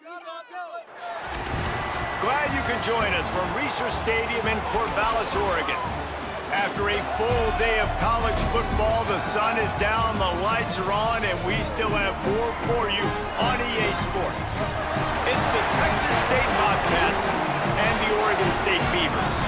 Glad you can join us from Reser Stadium in Corvallis, Oregon. After a full day of college football, the sun is down, the lights are on, and we still have more for you on EA Sports. It's the Texas State Bobcats and the Oregon State Beavers.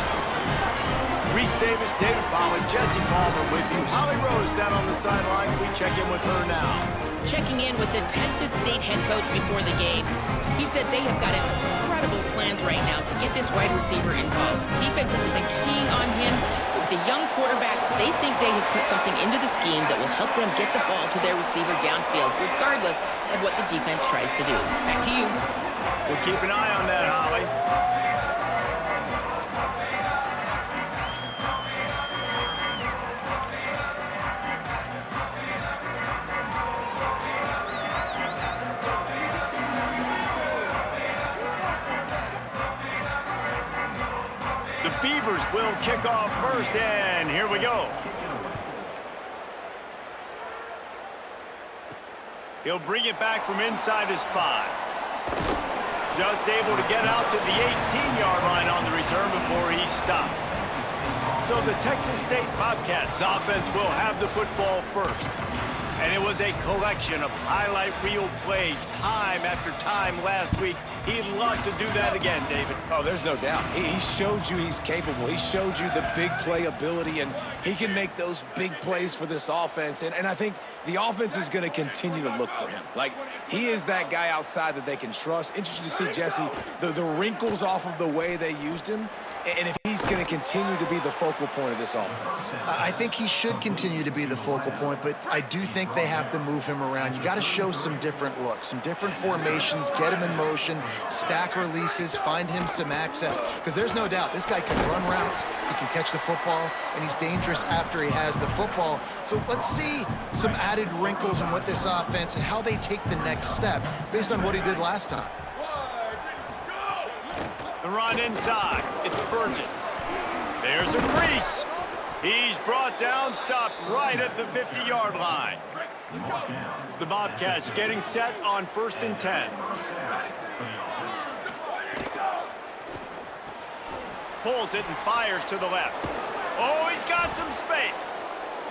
Reese Davis, David Pollack, Jesse Palmer with you. Holly Rose down on the sidelines. We check in with her now. Checking in with the Texas State head coach before the game. He said they have got incredible plans right now to get this wide receiver involved. Defense has been keying on him. With the young quarterback, they think they have put something into the scheme that will help them get the ball to their receiver downfield, regardless of what the defense tries to do. Back to you. We'll keep an eye on that, Holly. Beavers will kick off first, and here we go. He'll bring it back from inside his 5. Just able to get out to the 18-yard line on the return before he stopped. So the Texas State Bobcats offense will have the football first. And it was a collection of highlight reel plays time after time last week. He'd love to do that again, David. Oh, there's no doubt. He showed you he's capable. He showed you the big play ability, and he can make those big plays for this offense. And I think the offense is going to continue to look for him. Like, he is that guy outside that they can trust. Interesting to see, Jesse, the wrinkles off of the way they used him, and if he's going to continue to be the focal point of this offense. I think he should continue to be the focal point, but I do think they have to move him around. You got to show some different looks, some different formations, get him in motion, stack releases, find him some access. Because there's no doubt, this guy can run routes, he can catch the football, and he's dangerous after he has the football. So let's see some added wrinkles in what this offense and how they take the next step based on what he did last time. The run inside. It's Burgess. There's a crease. He's brought down, stopped right at the 50-yard line. The Bobcats getting set on 1st and 10. Pulls it and fires to the left. Oh, he's got some space.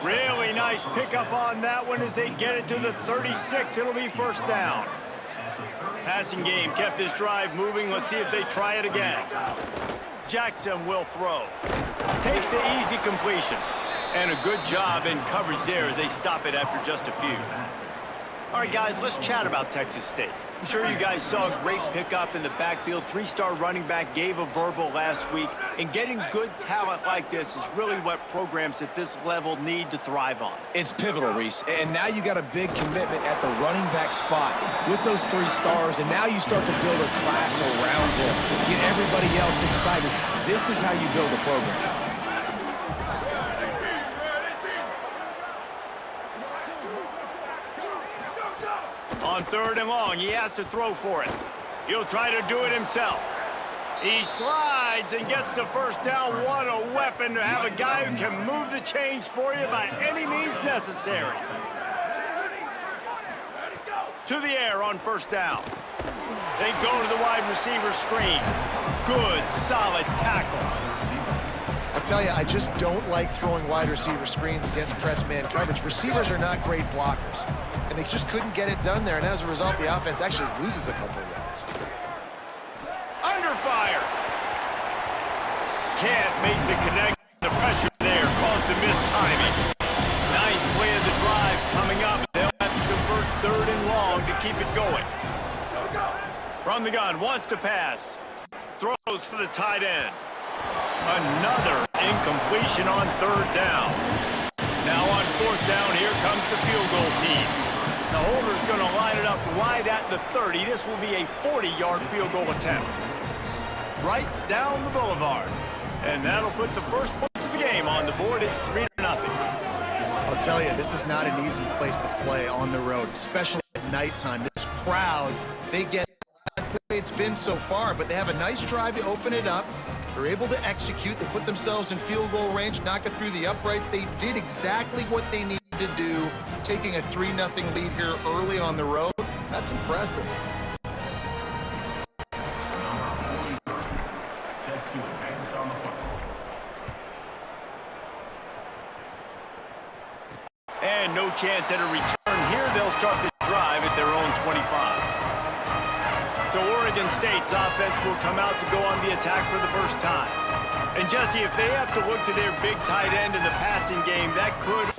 Really nice pickup on that one as they get it to the 36. It'll be 1st down. Passing game kept this drive moving. Let's see if they try it again. Jackson will throw. Takes the easy completion. And a good job in coverage there as they stop it after just a few. All right, guys, let's chat about Texas State. I'm sure you guys saw a great pickup in the backfield. 3-star running back gave a verbal last week. And getting good talent like this is really what programs at this level need to thrive on. It's pivotal, Reese. And now you got a big commitment at the running back spot with those 3 stars. And now you start to build a class around him. Get everybody else excited. This is how you build a program. On 3rd and long, he has to throw for it. He'll try to do it himself. He slides and gets the 1st down. What a weapon to have a guy who can move the chains for you by any means necessary. To the air on 1st down. They go to the wide receiver screen. Good, solid tackle. I'll tell you, I just don't like throwing wide receiver screens against press man coverage. Receivers are not great blockers, and they just couldn't get it done there, and as a result, the offense actually loses a couple of yards. Under fire. Can't make the connection. The pressure there caused the missed timing. 9th play of the drive coming up. They'll have to convert 3rd and long to keep it going. From the gun, wants to pass. Throws for the tight end. Another incompletion on 3rd down. Now on 4th down, here comes the field goal team. The holder's going to line it up right at the 30. This will be a 40-yard field goal attempt. Right down the boulevard. And that'll put the first points of the game on the board. It's 3-0. I'll tell you, this is not an easy place to play on the road, especially at nighttime. This crowd, they get, that's the way it's been so far, but they have a nice drive to open it up. They're able to execute. They put themselves in field goal range, knock it through the uprights. They did exactly what they needed to do, taking a 3-0 lead here early on the road. That's impressive. And no chance at a return here. They'll start the drive at their own 25. So Oregon State's offense will come out to go on the attack for the first time. And Jesse, if they have to look to their big tight end in the passing game, that could...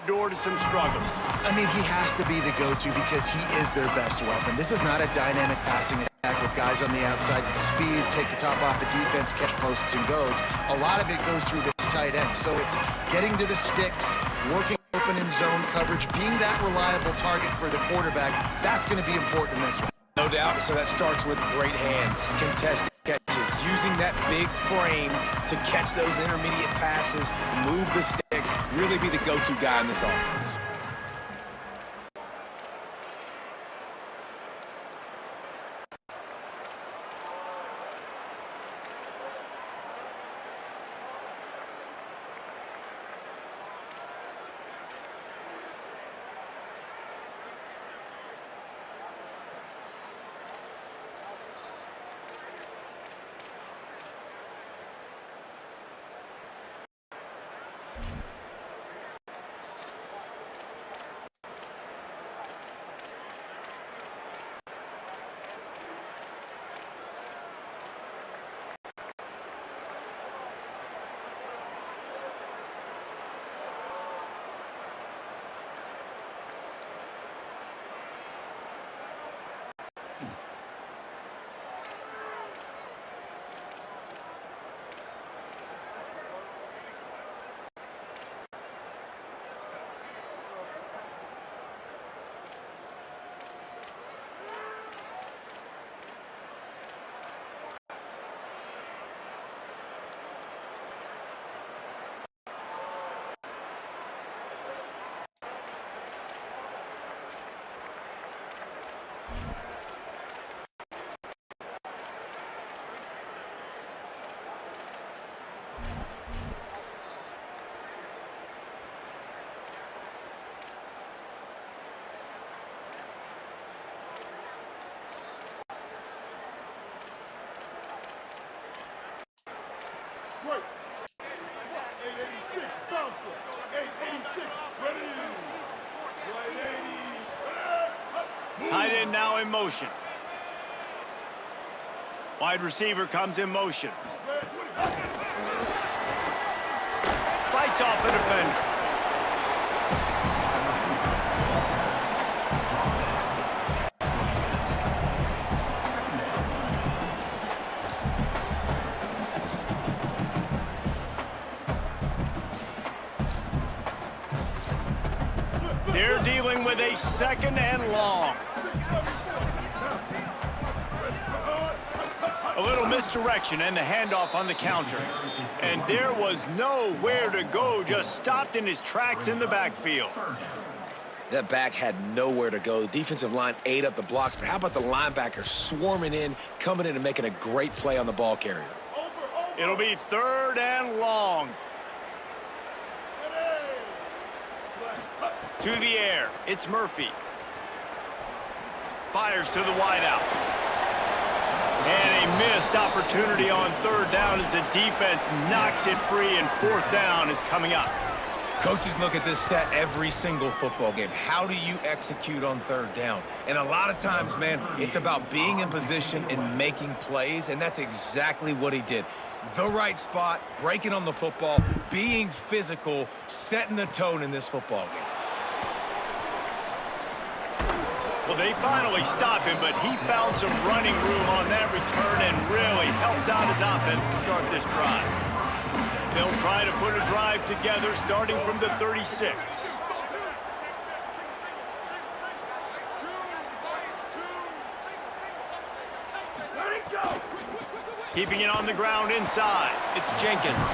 door to some struggles. I mean, he has to be the go-to because he is their best weapon. This is not a dynamic passing attack with guys on the outside, speed, take the top off the defense, catch posts and goes. A lot of it goes through this tight end. So it's getting to the sticks, working open in zone coverage, being that reliable target for the quarterback. That's going to be important in this one. No doubt. So that starts with great hands, contested catches, using that big frame to catch those intermediate passes, move the sticks, really be the go-to guy in this offense. Right. 886 bouncer. 886 ready. 180. Tight end now in motion. Wide receiver comes in motion. Fights off a defender. They're dealing with a second and long. A little misdirection and the handoff on the counter. And there was nowhere to go, just stopped in his tracks in the backfield. That back had nowhere to go. The defensive line ate up the blocks, but how about the linebacker swarming in, coming in and making a great play on the ball carrier? It'll be third and long. To the air, it's Murphy. Fires to the wideout. And a missed opportunity on third down as the defense knocks it free, and fourth down is coming up. Coaches look at this stat every single football game. How do you execute on third down? And a lot of times, man, it's about being in position and making plays, and that's exactly what he did. The right spot, breaking on the football, being physical, setting the tone in this football game. Well, they finally stop him, but he found some running room on that return and really helps out his offense to start this drive. They'll try to put a drive together starting from the 36. Keeping it on the ground inside, it's Jenkins.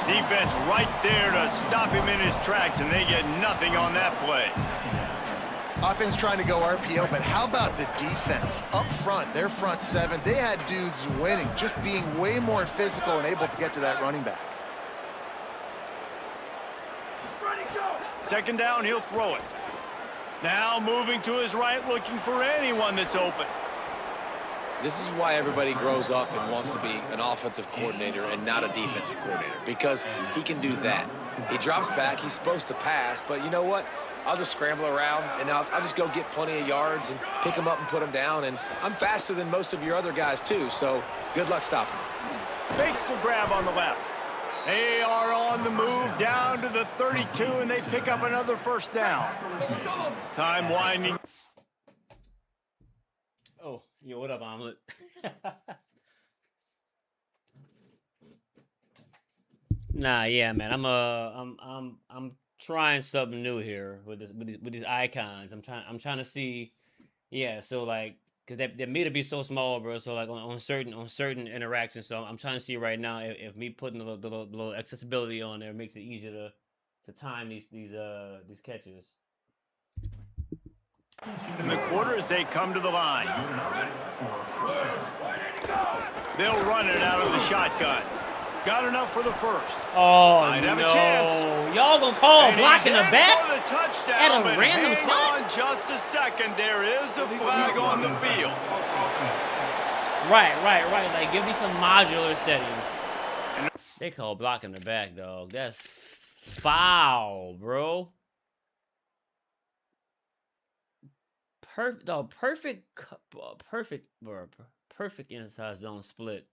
Defense right there to stop him in his tracks, and they get nothing on that play. Offense trying to go RPO, but how about the defense? Up front, their front seven, they had dudes winning, just being way more physical and able to get to that running back. Second down, he'll throw it. Now moving to his right, looking for anyone that's open. This is why everybody grows up and wants to be an offensive coordinator and not a defensive coordinator, because he can do that. He drops back, he's supposed to pass, but you know what? I'll just scramble around, and I'll just go get plenty of yards and pick them up and put them down, and I'm faster than most of your other guys, too, so good luck stopping him. Fakes the grab on the left. They are on the move down to the 32, and they pick up another first down. Time winding. Oh, yo, what up, Omelet? Nah, yeah, man. I'm trying something new here with these icons. I'm trying to see, yeah. So like, cause that meter be so small, bro. So like on certain interactions. So I'm trying to see right now if me putting the little accessibility on there makes it easier to time these catches. In the quarter as they come to the line. They'll run it out of the shotgun. Got enough for the first. Oh, Might have no. a chance. Y'all gonna call blocking the back? For the touchdown, At a but random hang spot? on just a second. There is a flag on the field. Right. Like, give me some modular settings. They call blocking the back, dog. That's foul, bro. Perfect inside zone split.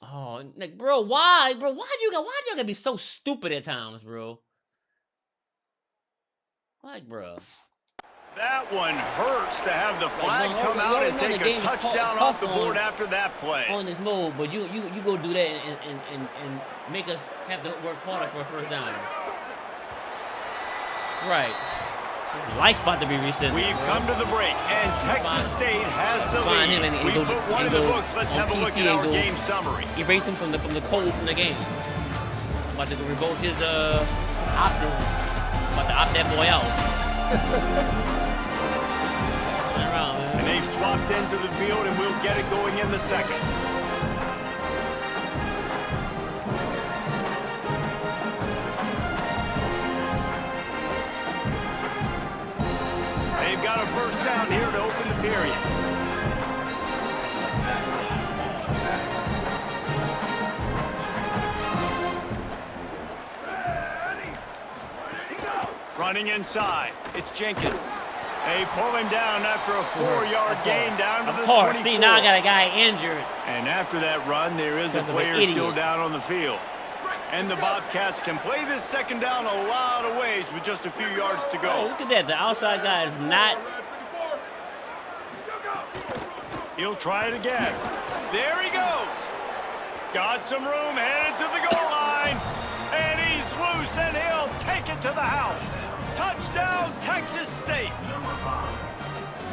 Oh, Nick, bro, why do you gotta be so stupid at times, bro? Like, bro. That one hurts to have the flag come out and take a touchdown off the board after that play. On this move, but you go do that and make us have to work harder for a first down. Right. Life's about to be reset. We've come to the break, and Texas State has the lead. We put one in the books. Let's have a look at our game summary. Erase him from the cold from the game. I'm about to revoke his opt-in. I'm about to opt that boy out. Turn around, man. And they've swapped into the field, and we'll get it going in the second. They've got a first down here to open the period. Running inside, it's Jenkins. They pull him down after a 4-yard gain down to the 24. Of course, see, now I got a guy injured. And after that run, there is a player still down on the field. And the Bobcats can play this second down a lot of ways with just a few yards to go. Oh, look at that. The outside guy is not. He'll try it again. There he goes. Got some room, headed to the goal line. And he's loose, and he'll take it to the house. Touchdown, Texas State.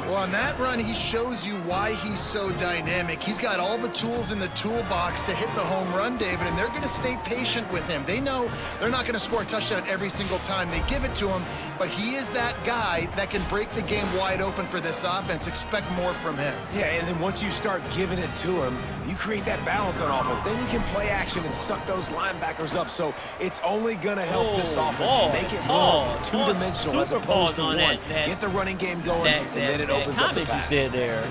Well, on that run, he shows you why he's so dynamic. He's got all the tools in the toolbox to hit the home run, David, and they're going to stay patient with him. They know they're not going to score a touchdown every single time they give it to him, but he is that guy that can break the game wide open for this offense. Expect more from him. Yeah, and then once you start giving it to him, you create that balance on offense. Then you can play action and suck those linebackers up, so it's only going to help this offense and make it more two-dimensional as opposed to one. Get the running game going, and then it opens up the pass. You said there.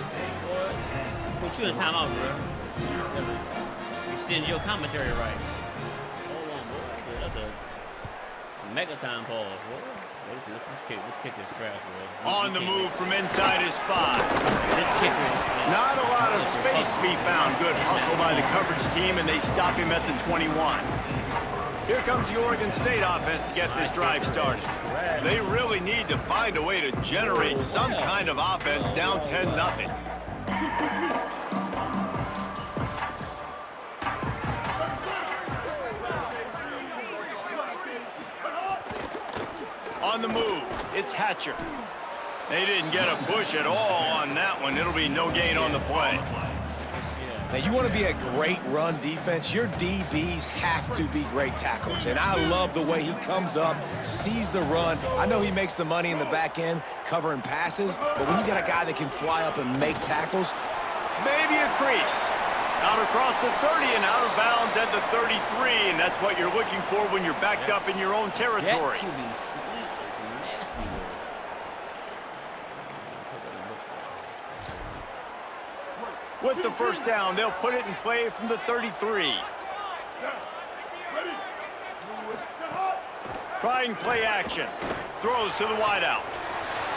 Put you in timeout, bro. You send your commentary rights. Hold on, bro. That's a mega time pause, bro. This kick is trash, bro. On the move from inside his 5. This kicker is not a lot of space to be found. Good hustle by the coverage team, and they stop him at the 21. Here comes the Oregon State offense to get this drive started. They really need to find a way to generate some kind of offense down 10-0. On the move, it's Hatcher. They didn't get a push at all on that one. It'll be no gain on the play. Now, you want to be a great run defense, your DBs have to be great tacklers. And I love the way he comes up, sees the run. I know he makes the money in the back end covering passes, but when you got a guy that can fly up and make tackles, maybe a crease. Out across the 30 and out of bounds at the 33, and that's what you're looking for when you're backed up in your own territory. With the first down, they'll put it in play from the 33. Trying play action. Throws to the wideout.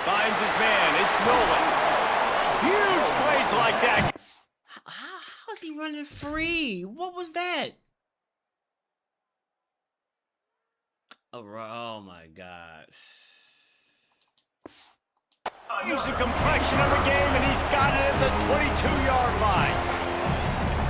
Finds his man. It's Nolan. Huge plays like that. How's he running free? What was that? Oh my God. Change the complexion of the game, and he's got it at the 22-yard line.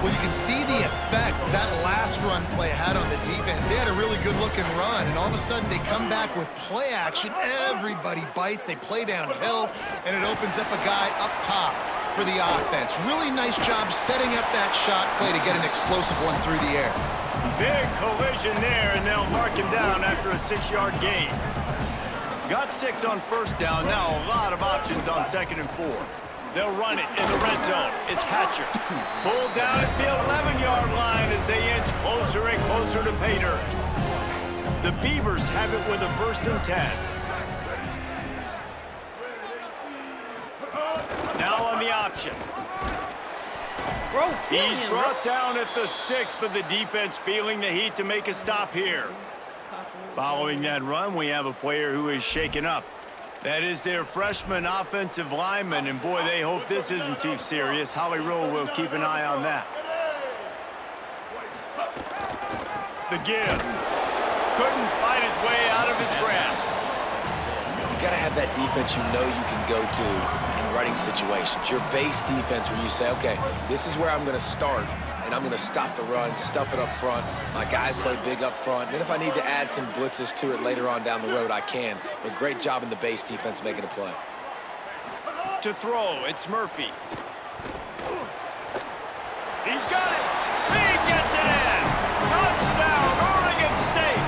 Well, you can see the effect that last run play had on the defense. They had a really good-looking run, and all of a sudden they come back with play action. Everybody bites. They play downhill, and it opens up a guy up top for the offense. Really nice job setting up that shot play to get an explosive one through the air. Big collision there, and they'll mark him down after a 6-yard gain. Got 6 on first down. Now a lot of options on 2nd and 4. They'll run it in the red zone. It's Hatcher. Pulled down at the 11-yard line as they inch closer and closer to pay dirt. The Beavers have it with a 1st and 10. Now on the option. He's brought down at the 6, but the defense feeling the heat to make a stop here. Following that run, we have a player who is shaken up. That is their freshman offensive lineman, and boy, they hope this isn't too serious. Holly Rowe will keep an eye on that. The give. Couldn't fight his way out of his grasp. you got to have that defense you know you can go to in running situations. Your base defense where you say, okay, this is where I'm going to start, and I'm going to stop the run, stuff it up front. My guys play big up front. Then if I need to add some blitzes to it later on down the road, I can. But great job in the base defense making a play. To throw, it's Murphy. He's got it. He gets it in. Touchdown, Oregon State.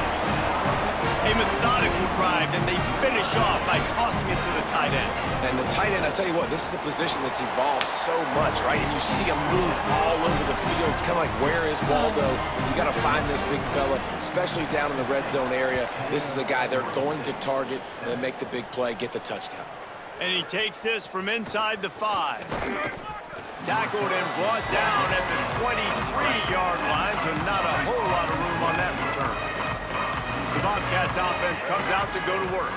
A methodical drive, and they finish off by tossing it to the tight end. And the tight end, I tell you what, this is a position that's evolved so much, right? And you see him move all over the field. It's kind of like, where is Waldo? You got to find this big fella, especially down in the red zone area. This is the guy they're going to target and make the big play, get the touchdown. And he takes this from inside the 5. Tackled and brought down at the 23-yard line, so not a whole lot of room on that return. The Bobcats offense comes out to go to work.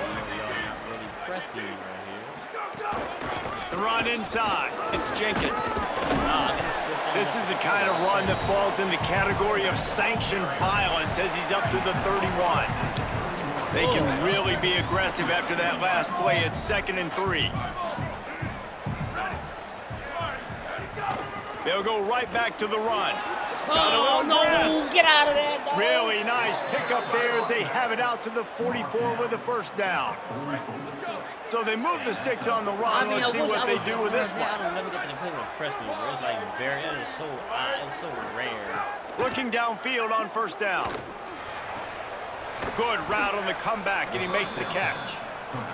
The run inside. It's Jenkins. This is the kind of run that falls in the category of sanctioned violence as he's up to the 31. They can really be aggressive after that last play. It's 2nd and 3. They'll go right back to the run. Got a little press. Get out of there. Go. Really nice pickup there as they have it out to the 44 with a first down. So they move the sticks on the run. Let's see what they do with this one. I'll never get to the play with Presley, bro. It's like very, it's so rare. Looking downfield on first down. Good route on the comeback, and he makes the catch.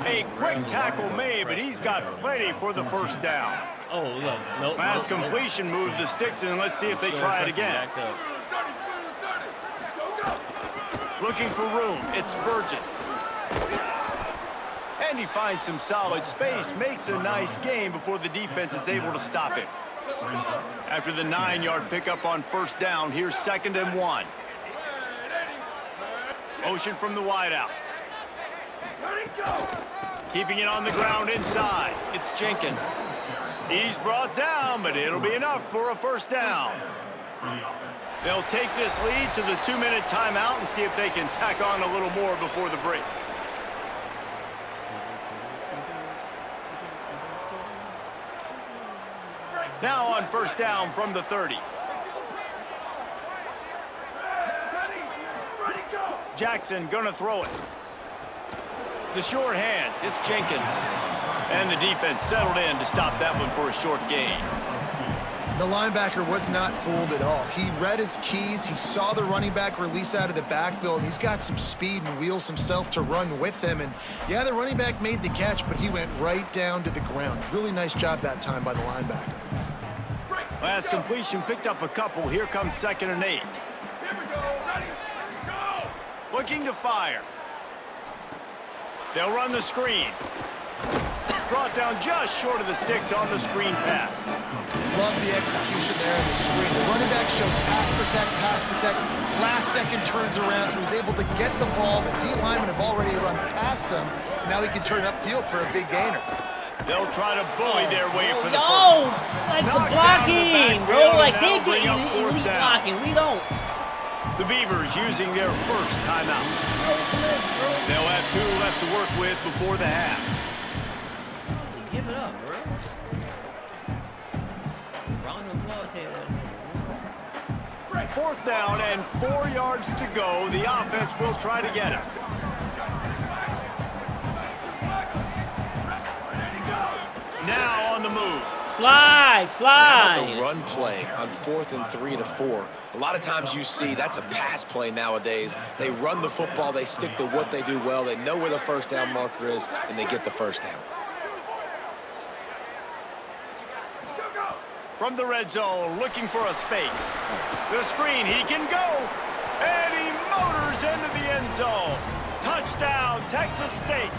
A quick tackle made, but he's got plenty for the first down. Oh, look. Nope. Last completion moved the sticks in. Let's see if they try it again. Looking for room. It's Burgess. And he finds some solid space, makes a nice gain before the defense is able to stop it. After the 9-yard pickup on first down, here's 2nd and 1. Motion from the wideout. Keeping it on the ground inside. It's Jenkins. He's brought down, but it'll be enough for a first down. They'll take this lead to the 2-minute timeout and see if they can tack on a little more before the break. Now on first down from the 30. Jackson gonna throw it. The short hands, it's Jenkins. And the defense settled in to stop that one for a short gain. The linebacker was not fooled at all. He read his keys. He saw the running back release out of the backfield. He's got some speed and wheels himself to run with him. And yeah, the running back made the catch, but he went right down to the ground. Really nice job that time by the linebacker. Last completion picked up a couple. Here comes 2nd and 8. Here we go. Ready? Go! Looking to fire. They'll run the screen. Brought down just short of the sticks on the screen pass. Love the execution there in the screen. The running back shows pass protect, pass protect. Last second turns around, so he's able to get the ball. The D linemen have already run past him. Now he can turn upfield for a big gainer. They'll try to bully their way for the Yo, first. like the Knocked down blocking, the bro. backfield, Like and they that'll get bring up fourth elite down. blocking. We don't. The Beavers using their first timeout. They'll have 2 left to work with before the half. Give it up, bro. Round of applause here. 4th down and 4 yards to go. The offense will try to get it. Now on the move. Slide, How about slide. the run play on 4th and 3 to 4? A lot of times you see that's a pass play nowadays. They run the football, they stick to what they do well, they know where the first down marker is, and they get the first down. From the red zone, looking for a space. The screen, he can go. And he motors into the end zone. Touchdown, Texas State.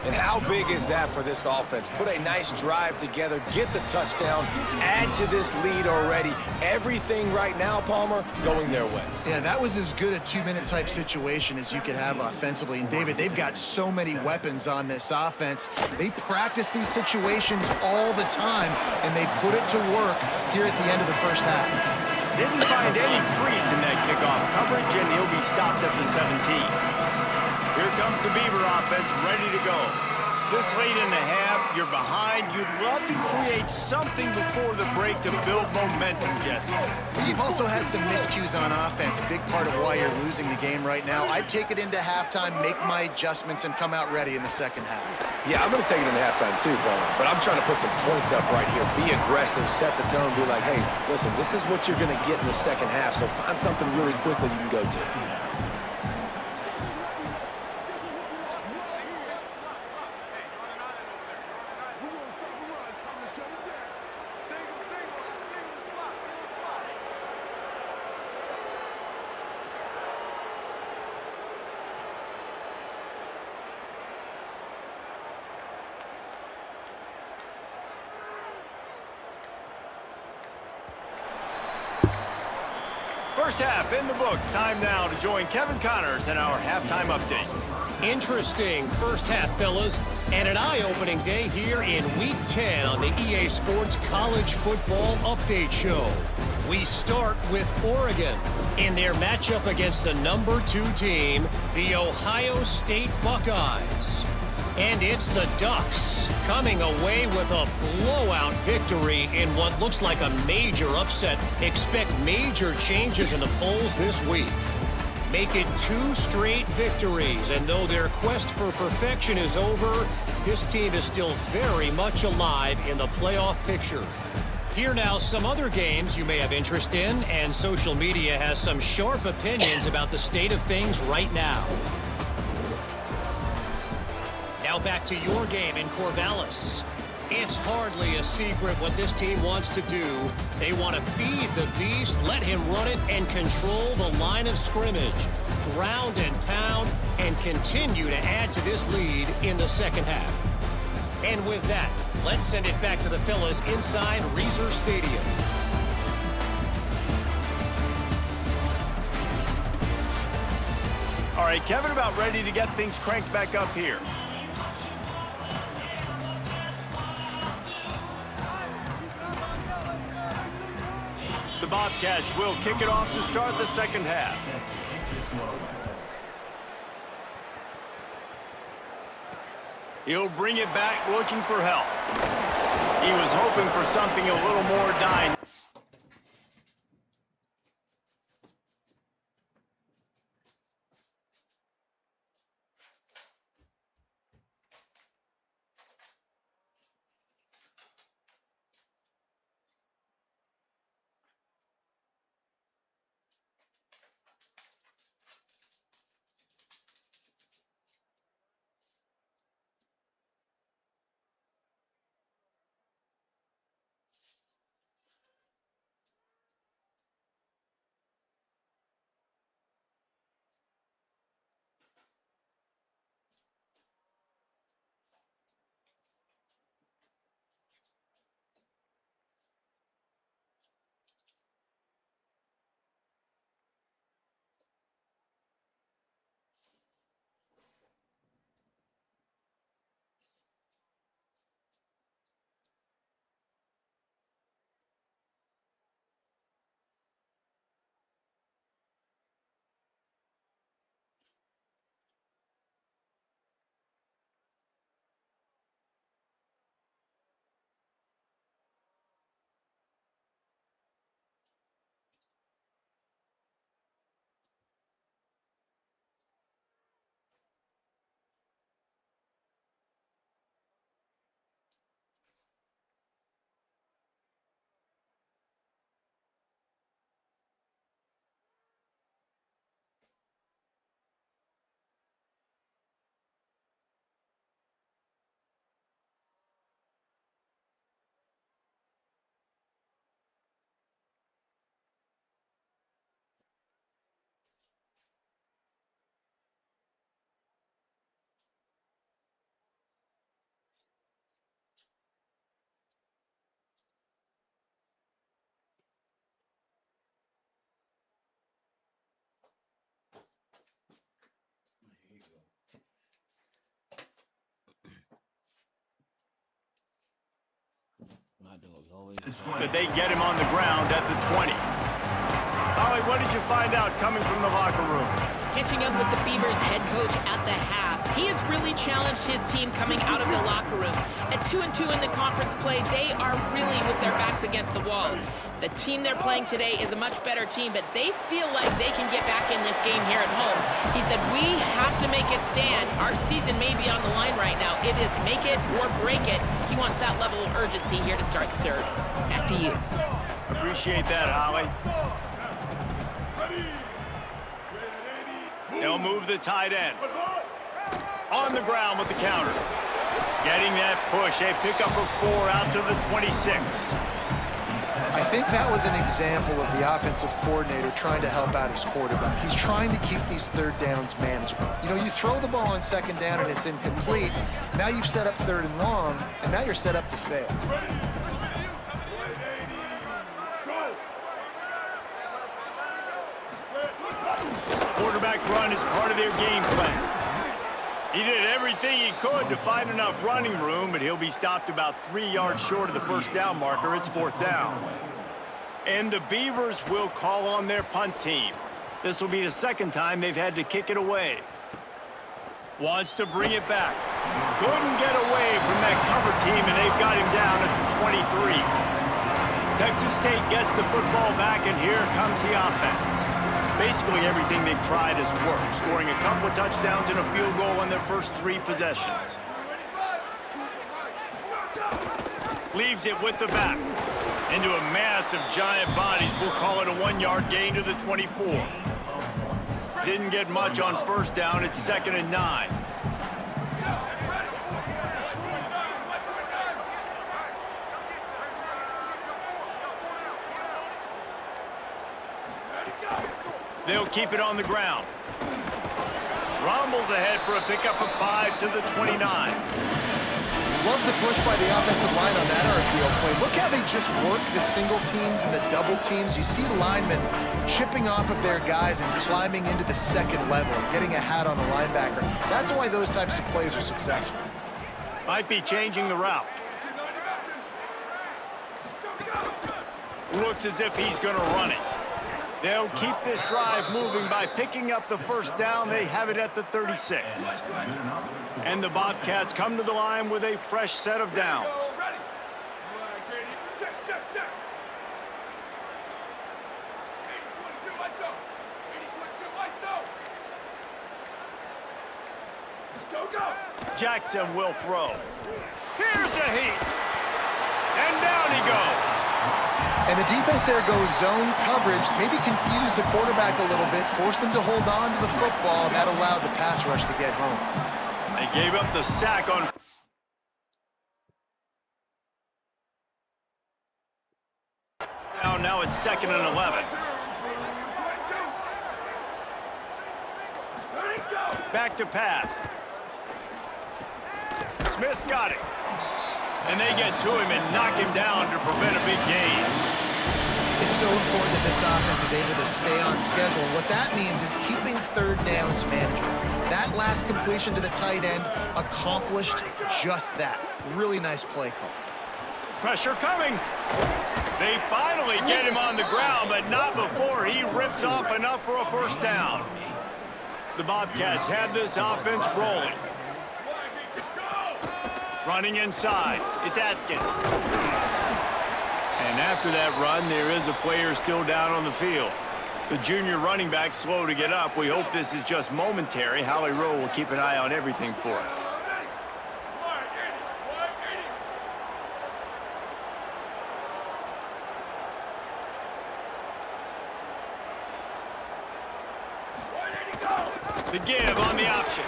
And how big is that for this offense? Put a nice drive together, get the touchdown, add to this lead already. Everything right now, Palmer, going their way. Yeah, that was as good a 2-minute type situation as you could have offensively. And David, they've got so many weapons on this offense. They practice these situations all the time, and they put it to work here at the end of the first half. Didn't find any crease in that kickoff coverage, and he'll be stopped at the 17. Here comes the Beaver offense, ready to go. This late in the half, you're behind. You'd love to create something before the break to build momentum, Jesse. You've also had some miscues on offense, a big part of why you're losing the game right now. I'd take it into halftime, make my adjustments, and come out ready in the second half. Yeah, I'm going to take it into halftime too, Palmer. But I'm trying to put some points up right here. Be aggressive, set the tone, be like, hey, listen, this is what you're going to get in the second half, so find something really quickly you can go to. First half in the books. Time now to join Kevin Connors in our halftime update. Interesting first half, fellas, and an eye-opening day here in Week 10 on the EA Sports College Football Update Show. We start with Oregon in their matchup against the number 2 team, the Ohio State Buckeyes. And it's the Ducks coming away with a blowout victory in what looks like a major upset. Expect major changes in the polls this week. Make it 2 straight victories, and though their quest for perfection is over, this team is still very much alive in the playoff picture. Here now some other games you may have interest in, and social media has some sharp opinions about the state of things right now. Now back to your game in Corvallis. It's hardly a secret what this team wants to do. They want to feed the beast, let him run it, and control the line of scrimmage. Ground and pound, and continue to add to this lead in the second half. And with that, let's send it back to the fellas inside Reser Stadium. All right, Kevin, about ready to get things cranked back up here. The Bobcats will kick it off to start the second half. He'll bring it back looking for help. He was hoping for something a little more dynamic. That they get him on the ground at the 20. Holly, what did you find out coming from the locker room? Catching up with the Beavers head coach at the half. He has really challenged his team coming out of the locker room. At 2-2 in the conference play, they are really with their backs against the wall. The team they're playing today is a much better team, but they feel like they can get back in this game here at home. He said, we have to make a stand. Our season may be on the line right now. It is make it or break it. He wants that level of urgency here to start the third. Back to you. Appreciate that, Holly. They'll move the tight end. On the ground with the counter. Getting that push, a pickup of 4 out to the 26. I think that was an example of the offensive coordinator trying to help out his quarterback. He's trying to keep these third downs manageable. You know, you throw the ball on second down and it's incomplete. Now you've set up third and long, and now you're set up to fail. Quarterback run is part of their game plan. He did everything he could to find enough running room, but he'll be stopped about 3 yards short of the first down marker. It's 4th down. And the Beavers will call on their punt team. This will be the second time they've had to kick it away. Wants to bring it back. Couldn't get away from that cover team, and they've got him down at the 23. Texas State gets the football back, and here comes the offense. Basically everything they've tried has worked, scoring a couple of touchdowns and a field goal on their first 3 possessions. Leaves it with the back. Into a mass of giant bodies. We'll call it a 1-yard gain to the 24. Didn't get much on first down. It's 2nd and 9. They'll keep it on the ground. Rumbles ahead for a pickup of 5 to the 29. Love the push by the offensive line on that RPO play. Look how they just work the single teams and the double teams. You see linemen chipping off of their guys and climbing into the second level and getting a hat on the linebacker. That's why those types of plays are successful. Might be changing the route. Looks as if he's going to run it. They'll keep this drive moving by picking up the first down. They have it at the 36. And the Bobcats come to the line with a fresh set of downs. Jackson will throw. Here's a heat. And down he goes. And the defense there goes zone coverage, maybe confused the quarterback a little bit, forced him to hold on to the football, and that allowed the pass rush to get home. They gave up the sack on... Now it's 2nd and 11. Back to pass. Smith's got it. And they get to him and knock him down to prevent a big gain. It's so important that this offense is able to stay on schedule. And what that means is keeping third downs manageable. That last completion to the tight end accomplished just that. Really nice play call. Pressure coming. They finally get him on the ground, but not before he rips off enough for a first down. The Bobcats have this offense rolling. Running inside. It's Atkins. And after that run, there is a player still down on the field. The junior running back slow to get up. We hope this is just momentary. Howie Rowe will keep an eye on everything for us. The give on the option.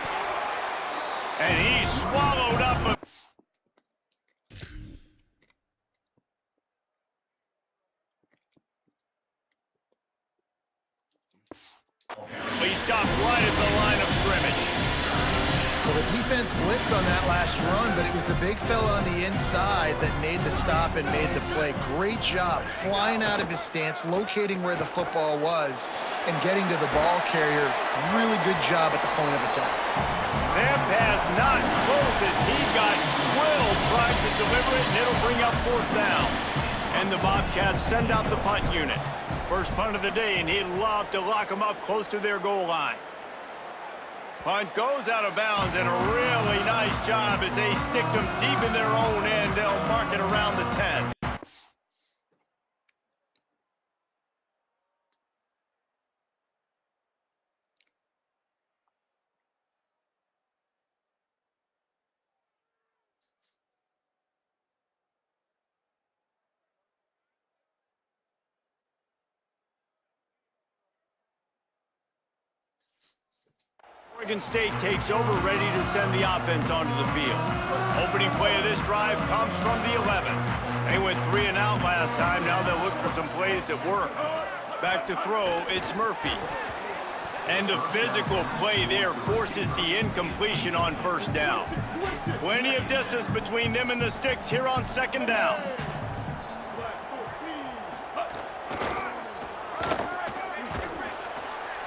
And he swallowed up a... He stopped right at the line of scrimmage. Well, the defense blitzed on that last run, but it was the big fella on the inside that made the stop and made the play. Great job flying out of his stance, locating where the football was, and getting to the ball carrier. Really good job at the point of attack. That pass not close as he got drilled trying to deliver it, and it'll bring up 4th down. And the Bobcats send out the punt unit. First punt of the day, and he'd love to lock them up close to their goal line. Punt goes out of bounds, and a really nice job as they stick them deep in their own end. They'll mark it around the 10. Oregon State takes over, ready to send the offense onto the field. Opening play of this drive comes from the 11. They went 3 and out last time. Now they'll look for some plays that work. Back to throw, it's Murphy. And the physical play there forces the incompletion on first down. Plenty of distance between them and the sticks here on second down.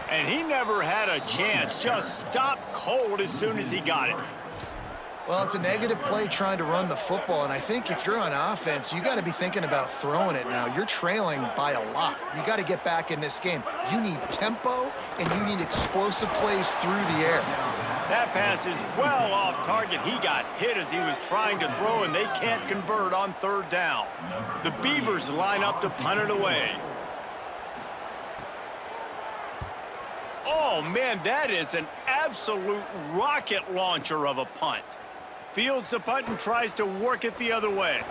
And he never had a chance, just stopped cold as soon as he got it. Well, it's a negative play trying to run the football, and I think if you're on offense, you got to be thinking about throwing it now. You're trailing by a lot. You got to get back in this game. You need tempo, and you need explosive plays through the air. That pass is well off target. He got hit as he was trying to throw, and they can't convert on third down. The Beavers line up to punt it away. Oh, man, that is an absolute rocket launcher of a punt. Fields the punt and tries to work it the other way.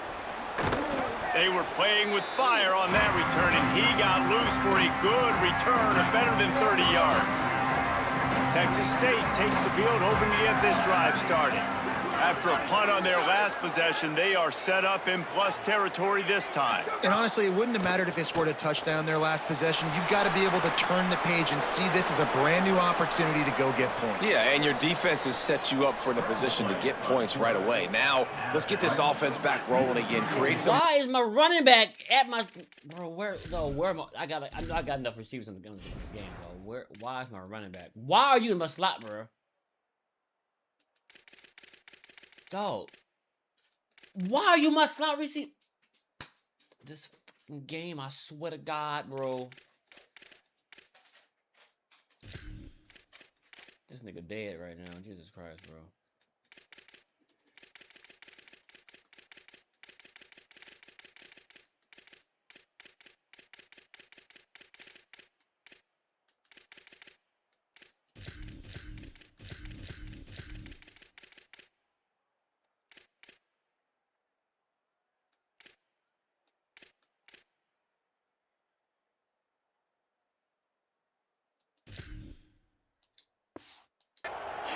They were playing with fire on that return, and he got loose for a good return of better than 30 yards. Texas State takes the field, hoping to get this drive started. After a punt on their last possession, they are set up in plus territory this time. And honestly, it wouldn't have mattered if they scored a touchdown their last possession. You've got to be able to turn the page and see this as a brand new opportunity to go get points. Yeah, and your defense has set you up for the position to get points right away. Now, let's get this offense back rolling again. Create some... Why is my running back at my... Bro, where am I? I know I got enough receivers in the game, bro. Why is my running back? Why are you in my slot, bro? Dog, why are you my slot receiver? This game, I swear to God, bro. This nigga dead right now. Jesus Christ, bro.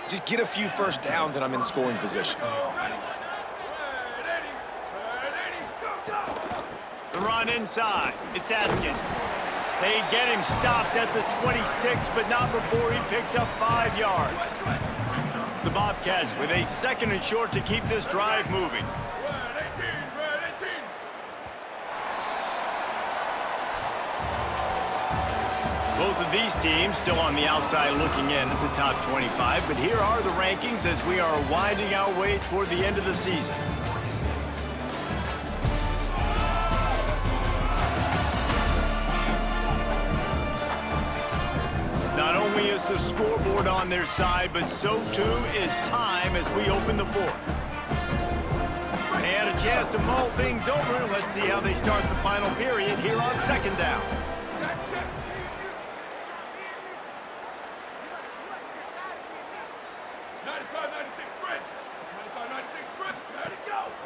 Just get a few first downs and I'm in scoring position. The run inside. It's Atkins. They get him stopped at the 26, but not before he picks up 5 yards. The Bobcats with a 2nd and short to keep this drive moving. Both of these teams still on the outside looking in at the top 25, but here are the rankings as we are winding our way toward the end of the season. Not only is the scoreboard on their side, but so too is time as we open the 4th. They had a chance to mull things over. Let's see how they start the final period here on 2nd down.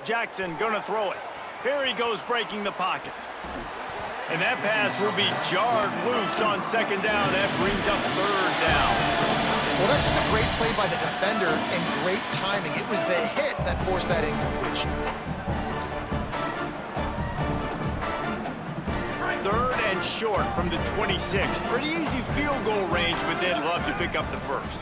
Jackson gonna throw it. Here he goes, breaking the pocket. And that pass will be jarred loose on 2nd down. That brings up 3rd down. Well, that's just a great play by the defender and great timing. It was the hit that forced that incompletion. 3rd and short from the 26. Pretty easy field goal range, but they'd love to pick up the 1st.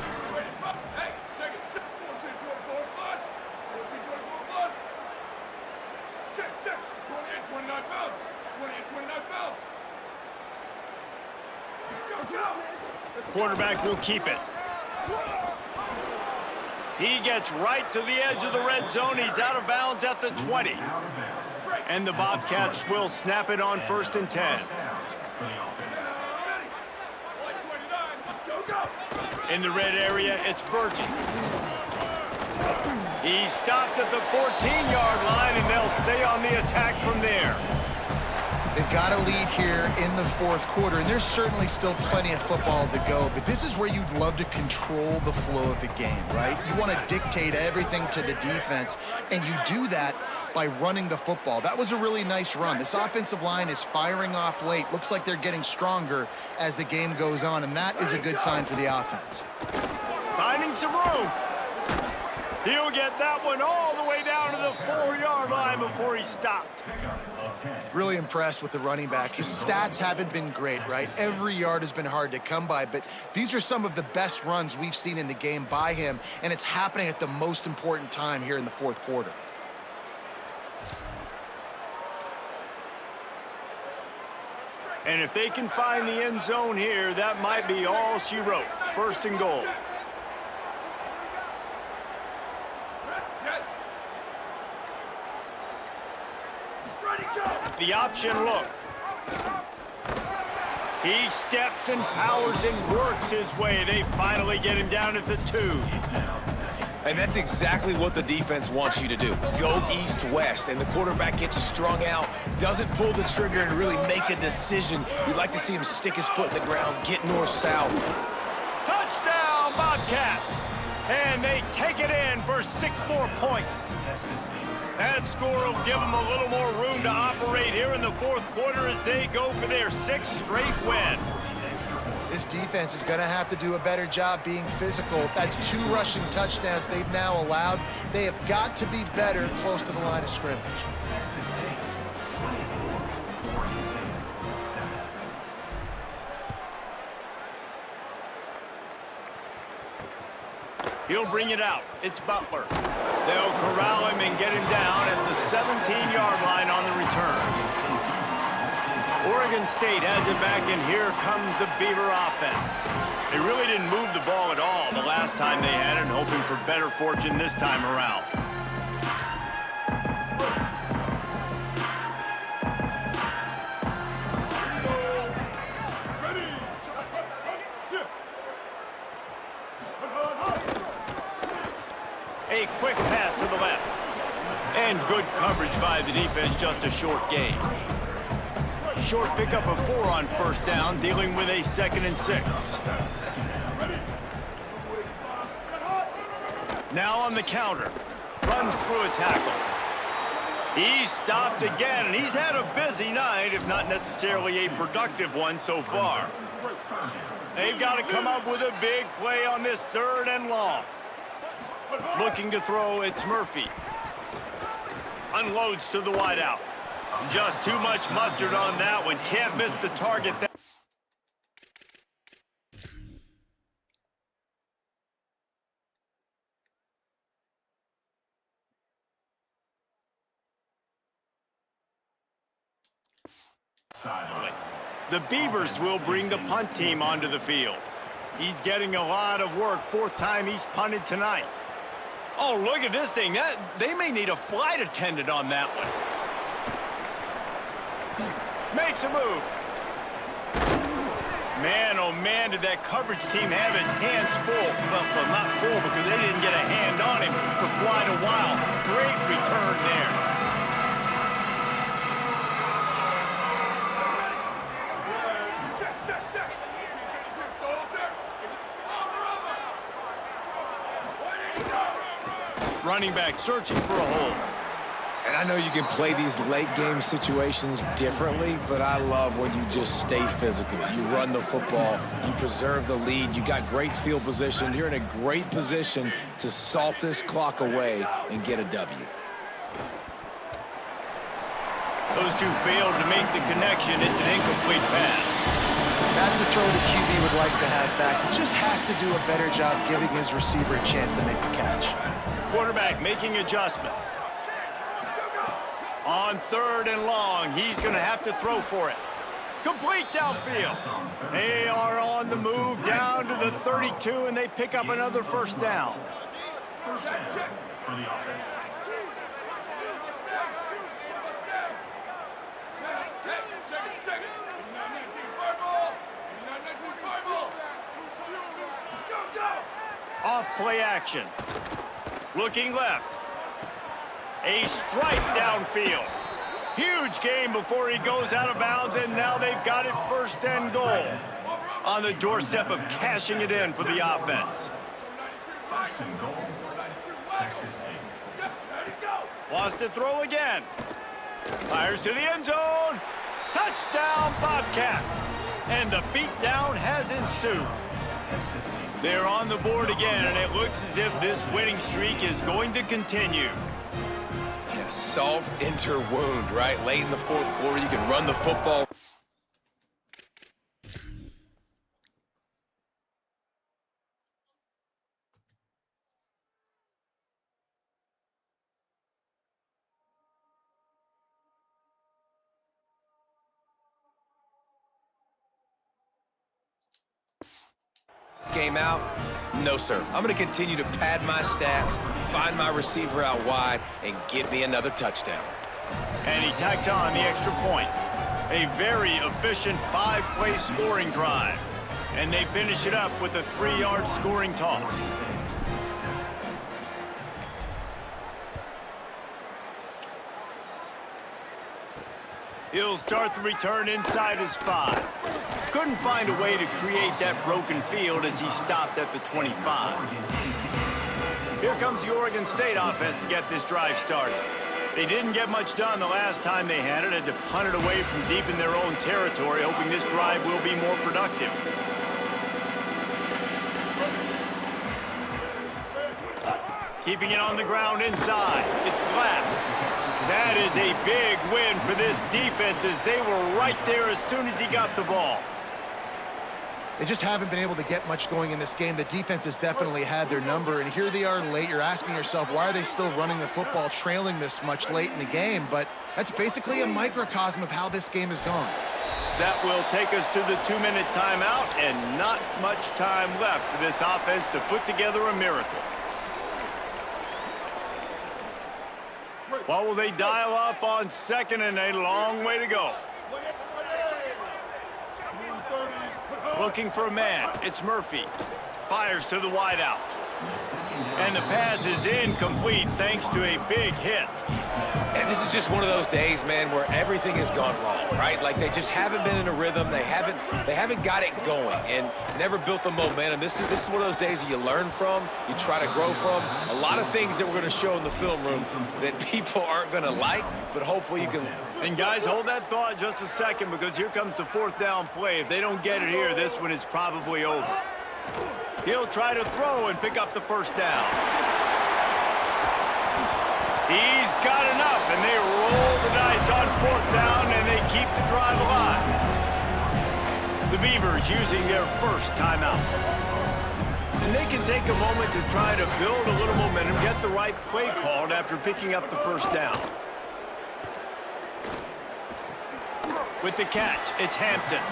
Quarterback will keep it. He gets right to the edge of the red zone. He's out of bounds at the 20. And the Bobcats will snap it on 1st and 10. In the red area, it's Burgess. He stopped at the 14-yard line, and they'll stay on the attack from there. They've got a lead here in the fourth quarter, and there's certainly still plenty of football to go, but this is where you'd love to control the flow of the game, right? You want to dictate everything to the defense, and you do that by running the football. That was a really nice run. This offensive line is firing off late. Looks like they're getting stronger as the game goes on, and that is a good sign for the offense. Finding some room. He'll get that one all the way down to the 4-yard line before he stopped. Really impressed with the running back. His stats haven't been great, right? Every yard has been hard to come by, but these are some of the best runs we've seen in the game by him, and it's happening at the most important time here in the fourth quarter. And if they can find the end zone here, that might be all she wrote. 1st and goal. The option look. He steps and powers and works his way. They finally get him down at the 2. And that's exactly what the defense wants you to do. Go east-west, and the quarterback gets strung out, doesn't pull the trigger and really make a decision. You'd like to see him stick his foot in the ground, get north-south. Touchdown, Bobcats! And they take it in for 6 more points. That score will give them a little more room to operate here in the fourth quarter as they go for their 6th straight win. This defense is going to have to do a better job being physical. That's 2 rushing touchdowns they've now allowed. They have got to be better close to the line of scrimmage. He'll bring it out. It's Butler. They'll corral him and get him down at the 17-yard line on the return. Oregon State has it back, and here comes the Beaver offense. They really didn't move the ball at all the last time they had it, and hoping for better fortune this time around. A quick pass to the left. And good coverage by the defense, just a short gain. Short pickup of 4 on 1st down, dealing with a 2nd and 6. Now on the counter. Runs through a tackle. He's stopped again, and he's had a busy night, if not necessarily a productive one so far. They've got to come up with a big play on this 3rd and long. Looking to throw, it's Murphy. Unloads to the wideout. Just too much mustard on that one. Can't miss the target. The Beavers will bring the punt team onto the field. He's getting a lot of work. 4th time he's punted tonight. Oh, look at this thing. They may need a flight attendant on that one. Makes a move. Man, oh man, did that coverage team have its hands full. Well, not full because they didn't get a hand on him for quite a while. Great return there. Running back searching for a hole. And I know you can play these late-game situations differently, but I love when you just stay physical. You run the football, you preserve the lead, you got great field position. You're in a great position to salt this clock away and get a W. Those two failed to make the connection. It's an incomplete pass. That's a throw the QB would like to have back. He just has to do a better job giving his receiver a chance to make the catch. Quarterback making adjustments. On 3rd and long, he's going to have to throw for it. Complete downfield. They are on the move down to the 32, and they pick up another 1st down. Second. 19 fireball. 19 fireball. Go. Off play action. Looking left. A strike downfield. Huge gain before he goes out of bounds, and now they've got it first and goal. On the doorstep of cashing it in for the offense. Wants to throw again. Fires to the end zone. Touchdown, Bobcats. And the beatdown has ensued. They're on the board again, and it looks as if this winning streak is going to continue. Yeah, salt enter wound, right? Late in the fourth quarter, you can run the football. Game out? No, sir. I'm going to continue to pad my stats, find my receiver out wide, and get me another touchdown. And he tacked on the extra point. A very efficient 5-play scoring drive. And they finish it up with a 3-yard scoring toss. He'll start the return inside his 5. Couldn't find a way to create that broken field as he stopped at the 25. Here comes the Oregon State offense to get this drive started. They didn't get much done the last time they had to punt it away from deep in their own territory, hoping this drive will be more productive. Keeping it on the ground inside. It's Glass. That is a big win for this defense as they were right there as soon as he got the ball. They just haven't been able to get much going in this game. The defense has definitely had their number, and here they are late. You're asking yourself, why are they still running the football, trailing this much late in the game? But that's basically a microcosm of how this game has gone. That will take us to the 2-minute timeout, and not much time left for this offense to put together a miracle. What will they dial up on second and a long way to go? Looking for a man. It's Murphy. Fires to the wideout. And the pass is incomplete thanks to a big hit. And this is just one of those days, man, where everything has gone wrong, right? Like they just haven't been in a rhythm. They haven't got it going and never built the momentum. This is one of those days that you learn from, you try to grow from. A lot of things that we're going to show in the film room that people aren't going to like, but hopefully you can. And guys, hold that thought just a second because here comes the 4th down play. If they don't get it here, this one is probably over. He'll try to throw and pick up the first down. He's got enough, and they roll the dice on 4th down, and they keep the drive alive. The Beavers using their first timeout. And they can take a moment to try to build a little momentum, get the right play called after picking up the first down. With the catch, it's Hampton.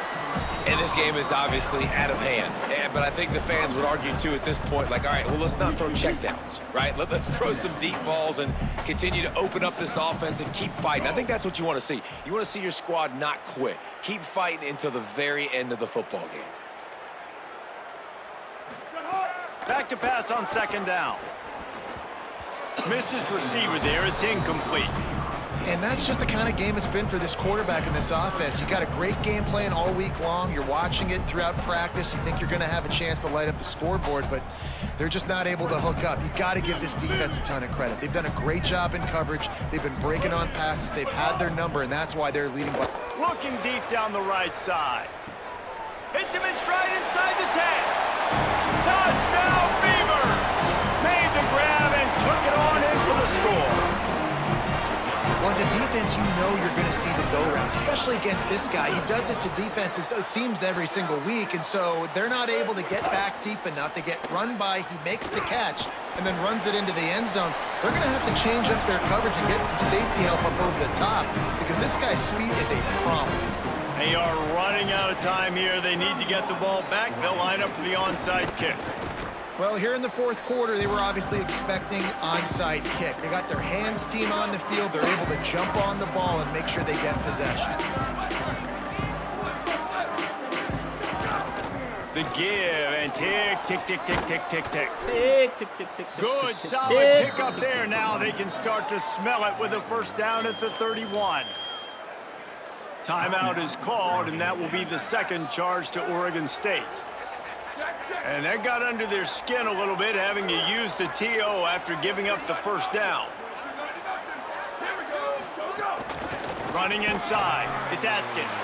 And this game is obviously out of hand. But I think the fans would argue, too, at this point, like, all right, well, let's not throw checkdowns, right? Let's throw some deep balls and continue to open up this offense and keep fighting. I think that's what you want to see. You want to see your squad not quit. Keep fighting until the very end of the football game. Back to pass on 2nd down. Missed his receiver there. It's incomplete. And that's just the kind of game it's been for this quarterback in this offense. You got a great game plan all week long. You're watching it throughout practice. You think you're going to have a chance to light up the scoreboard, but they're just not able to hook up. You got to give this defense a ton of credit. They've done a great job in coverage. They've been breaking on passes. They've had their number, and that's why they're leading by. Looking deep down the right side. Hits him in stride inside the 10. Touchdown, Beavers! Made the grab and took it on in for the score. Well, as a defense, you know you're going to see the go-round, especially against this guy. He does it to defenses, it seems, every single week, and so they're not able to get back deep enough. They get run by, he makes the catch, and then runs it into the end zone. They're going to have to change up their coverage and get some safety help up over the top because this guy's speed is a problem. They are running out of time here. They need to get the ball back. They'll line up for the onside kick. Well, here in the 4th quarter, they were obviously expecting onside kick. They got their hands team on the field. They're able to jump on the ball and make sure they get possession. The give and tick, tick, tick, tick, tick, tick, tick. Tick, tick, tick, tick, Good, tick, tick, solid tick, pick up tick, there. tick, Now tick. they can start to smell it with a first down at the 31. Timeout is called, and that will be the second charge to Oregon State. And that got under their skin a little bit, having to use the TO after giving up the first down. Running inside, it's Atkins.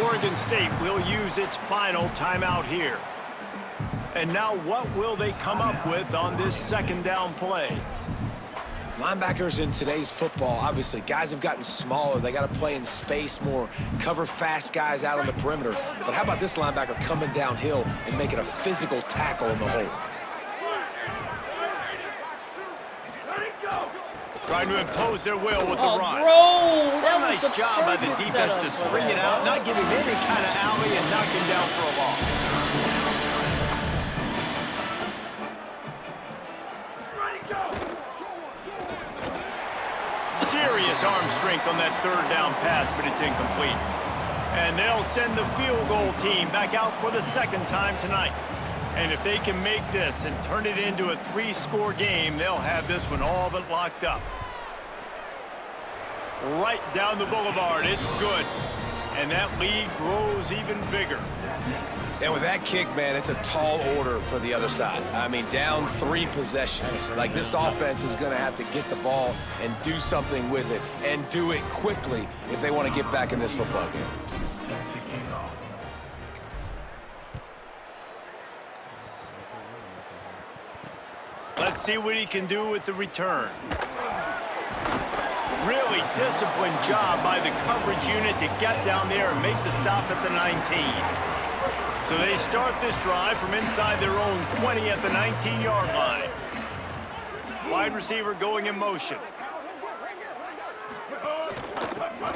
Oregon State will use its final timeout here. And now what will they come up with on this second down play? Linebackers in today's football, obviously, guys have gotten smaller. They got to play in space more, cover fast guys out on the perimeter. But how about this linebacker coming downhill and making a physical tackle in the hole? Trying to impose their will with the run. Bro, that Nice was the job by the perfect defense to setup for string it that, out, bro. not giving any kind of alley and knock him down for a loss. Serious arm strength on that third down pass, but it's incomplete. And they'll send the field goal team back out for the second time tonight. And if they can make this and turn it into a 3-score game, they'll have this one all but locked up. Right down the boulevard, it's good. And that lead grows even bigger. And with that kick, man, it's a tall order for the other side. I mean, down 3 possessions. Like, this offense is going to have to get the ball and do something with it, and do it quickly if they want to get back in this football game. Let's see what he can do with the return. Really disciplined job by the coverage unit to get down there and make the stop at the 19. So they start this drive from inside their own 20 at the 19-yard line. Wide receiver going in motion.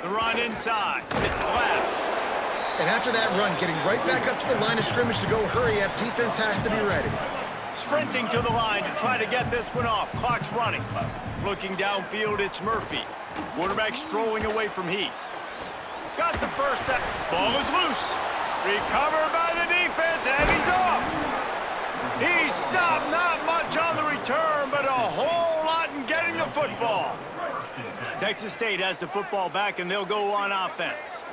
The run inside. It's Glass. And after that run, getting right back up to the line of scrimmage to go hurry up, defense has to be ready. Sprinting to the line to try to get this one off. Clock's running. Looking downfield, it's Murphy. Quarterback strolling away from Heat. Got the first down. Ball is loose. Recovered by the defense, and he's off. He stopped, not much on the return, but a whole lot in getting the football. Texas State has the football back, and they'll go on offense.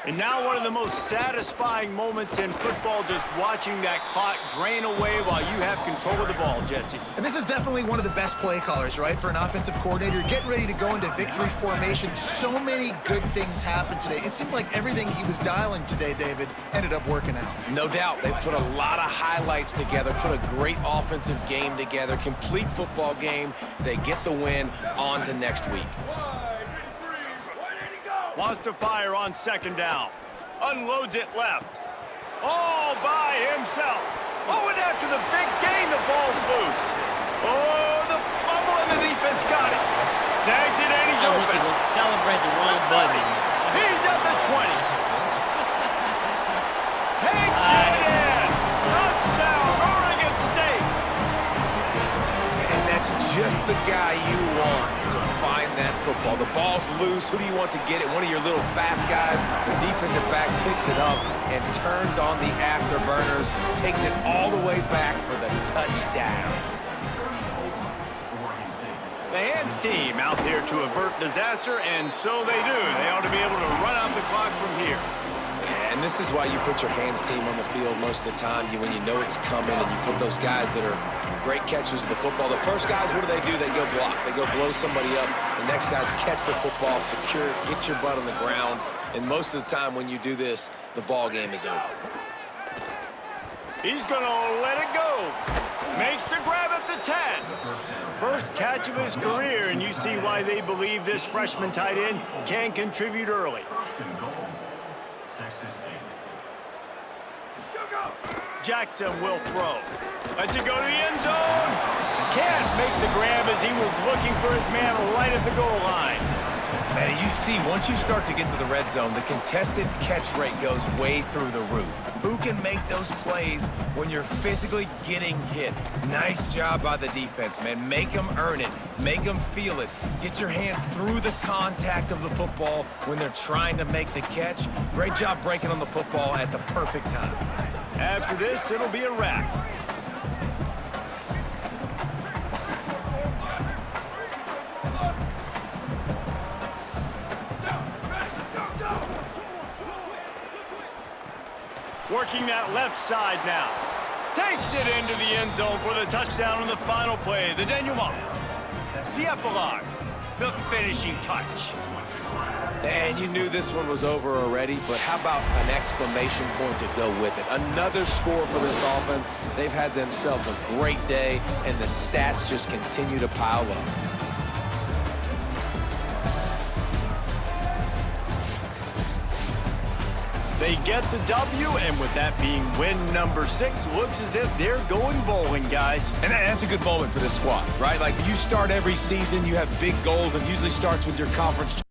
And now one of the most satisfying moments in football, just watching that clock drain away while you have control of the ball, Jesse. And this is definitely one of the best play callers, right, for an offensive coordinator. Getting ready to go into victory formation. So many good things happened today. It seemed like everything he was dialing today, David, ended up working out. No doubt. They've put a lot of highlights together, put a great offensive game together, complete football game. They get the win. On to next week. Wants to fire on second down. Unloads it left. All by himself. Oh, and after the big gain, the ball's loose. Oh, the fumble, and the defense got it. Snags it, and he's open. We'll celebrate the wrong button. He's at the 20. Takes it in. Touchdown, Oregon State. And that's just the guy you want to find that football. The ball's loose. Who do you want to get it? One of your little fast guys. The defensive back picks it up and turns on the afterburners, takes it all the way back for the touchdown. The hands team out there to avert disaster, and so they do. They ought to be able to run out the clock from here. And this is why you put your hands team on the field most of the time, when you know it's coming, and you put those guys that are great catchers of the football. The first guys, what do? They go block. They go blow somebody up. The next guys catch the football, secure it, get your butt on the ground. And most of the time when you do this, the ball game is over. He's going to let it go. Makes the grab at the 10. First catch of his career, and you see why they believe this freshman tight end can contribute early. Jackson will throw. Lets it go to the end zone. Can't make the grab as he was looking for his man right at the goal line. Man, you see, once you start to get to the red zone, the contested catch rate goes way through the roof. Who can make those plays when you're physically getting hit? Nice job by the defense, man. Make them earn it. Make them feel it. Get your hands through the contact of the football when they're trying to make the catch. Great job breaking on the football at the perfect time. After this, it'll be a wrap. Working that left side now. Takes it into the end zone for the touchdown on the final play. The denouement. The epilogue. The finishing touch. And you knew this one was over already, but how about an exclamation point to go with it? Another score for this offense. They've had themselves a great day, and the stats just continue to pile up. They get the W, and with that being win number 6, looks as if they're going bowling, guys. And that's a good moment for this squad, right? Like, you start every season, you have big goals, and usually starts with your conference